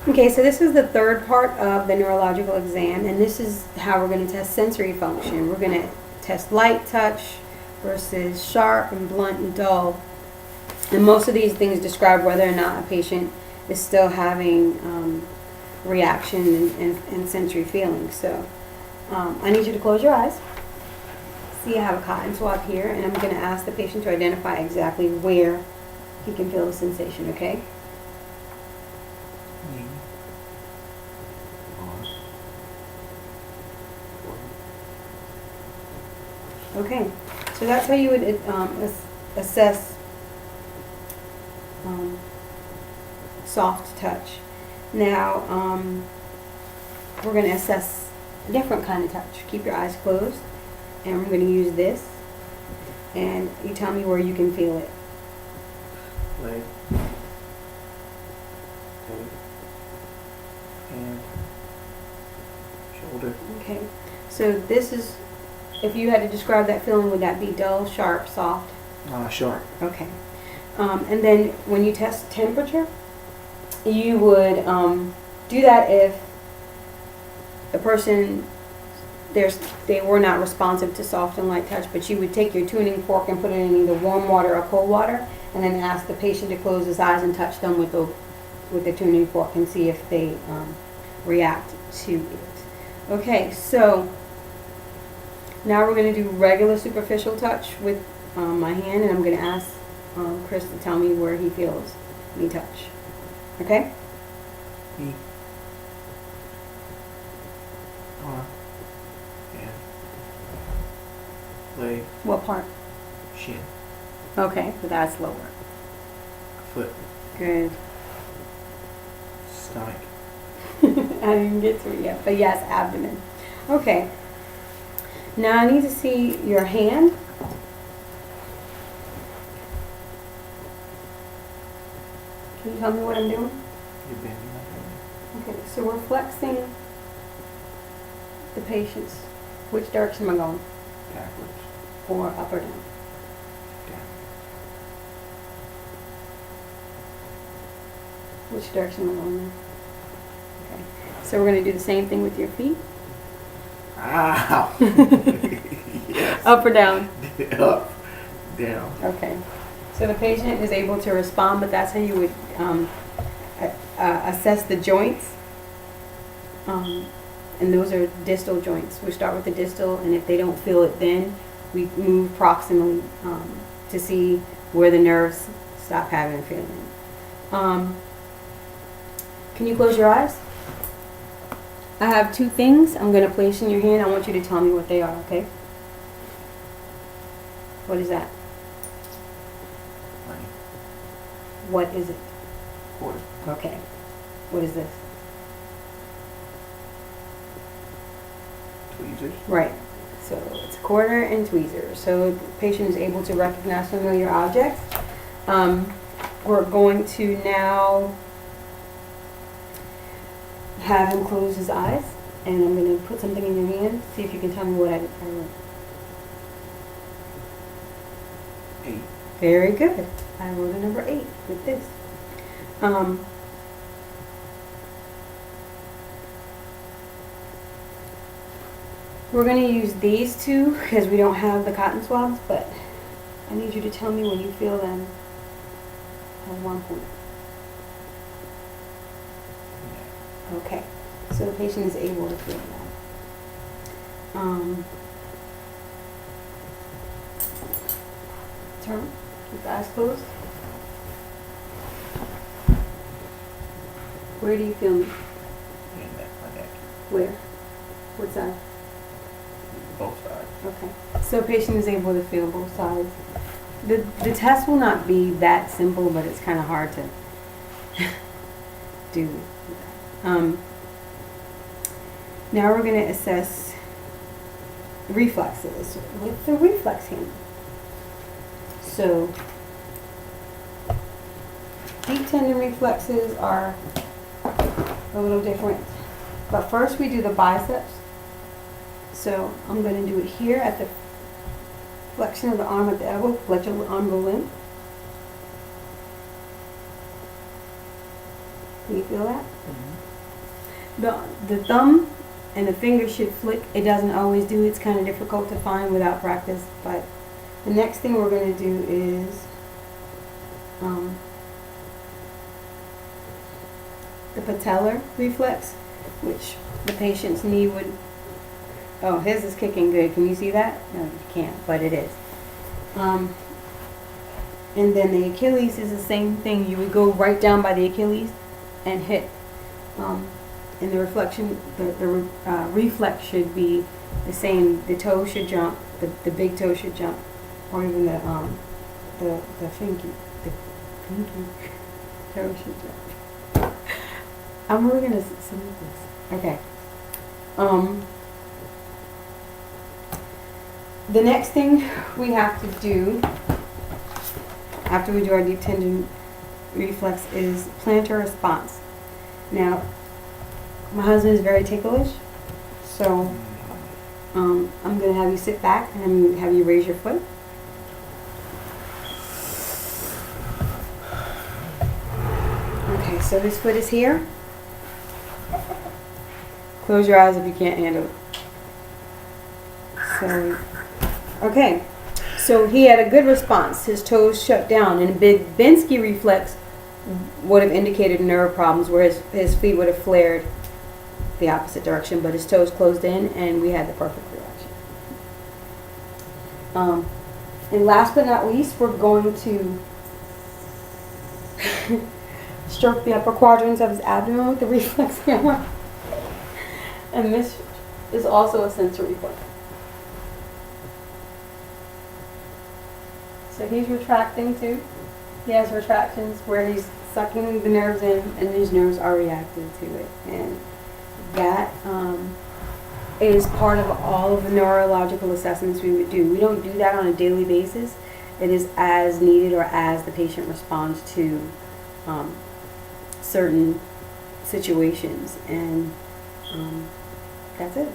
Okay, so this is the third part of the neurological exam, and this is how we're going to test sensory function. We're going to test light touch versus sharp and blunt and dull. And most of these things describe whether or not a patient is still having reaction and sensory feelings. So I need you to close your eyes. See, I have a cotton swab here, and I'm going to ask the patient to identify exactly where he can feel the sensation, okay? Okay, so that's how you would assess soft touch. Now, we're going to assess a different kind of touch. Keep your eyes closed, and we're going to use this, and you tell me where you can feel it. Leg, head, hand, shoulder. Okay, so this is, if you had to describe that feeling, would that be dull, sharp, soft? Sharp. Okay. And then when you test temperature, you would do that if the person, they were not responsive to soft and light touch, but you would take your tuning fork and put it in either warm water or cold water, and then ask the patient to close his eyes and touch them with the tuning fork and see if they react to it. Okay, so now we're going to do regular superficial touch with my hand, and I'm going to ask Chris to tell me where he feels me touch. Okay? Knee, arm, hand, leg, What part? shin, Okay, so that's lower. foot, Good. stomach, I didn't get to it yet, but yes, abdomen. Okay. Now I need to see your hand. Can you tell me what I'm doing? you're bending like that. Okay, so we're flexing the patient's. Which direction am I going? Backwards, Or up or down? down, Which direction am I going now? Okay. So we're going to do the same thing with your feet. ow! Yes. Up or down? Up, down. Okay. So the patient is able to respond, but that's how you would assess the joints. And those are distal joints. We start with the distal, and if they don't feel it then, we move proximally to see where the nerves stop having a feeling. Can you close your eyes? I have two things I'm going to place in your hand. I want you to tell me what they are, okay? What is that? Money, What is it? quarter, Okay. What is this? tweezers, Right. So it's a quarter and tweezers. So the patient is able to recognize familiar objects. We're going to now have him close his eyes, and I'm going to put something in your hand. See if you can tell me what I wrote. 8, Very good. I wrote a number 8 with this. We're going to use these two because we don't have the cotton swabs, but I need you to tell me when you feel them at one point. Okay, so the patient is able to feel that. Turn, keep the eyes closed. Where do you feel me? and my neck, Where? What side? both sides. Okay, so a patient is able to feel both sides. The test will not be that simple, but it's kind of hard to do that. Now we're going to assess reflexes with the reflex hand. So deep tendon reflexes are a little different, but first we do the biceps. So I'm going to do it here at the flexion of the arm at the elbow. Let your arm go limp. Can you feel that? Mhm. The thumb and the finger should flick. It doesn't always do. It's kind of difficult to find without practice. But the next thing we're going to do is the patellar reflex, which the patient's knee would. Oh, his is kicking good. Can you see that? No, you can't, but it is. And then the Achilles is the same thing. You would go right down by the Achilles and hit. And the reflection, the reflex should be the same. The toe should jump. The big toe should jump, or even the pinky, the pinky toe should jump. I'm really gonna submit this. Okay. The next thing we have to do after we do our deep tendon reflex is plantar response. Now, my husband is very ticklish, so I'm going to have you sit back and I'm going to have you raise your foot. Okay, so his foot is here. Close your eyes if you can't handle it. So, okay, so he had a good response. His toes shut down, and a big Binsky reflex would have indicated neuro problems where his feet would have flared the opposite direction, but his toes closed in, and we had the perfect reaction. And last but not least, we're going to stroke the upper quadrants of his abdomen with the reflex hammer. And this is also a sensory reflex. So he's retracting too. He has retractions where he's sucking the nerves in and his nerves are reacting to it. And that is part of all of the neurological assessments we would do. We don't do that on a daily basis. It is as needed or as the patient responds to certain situations. And that's it.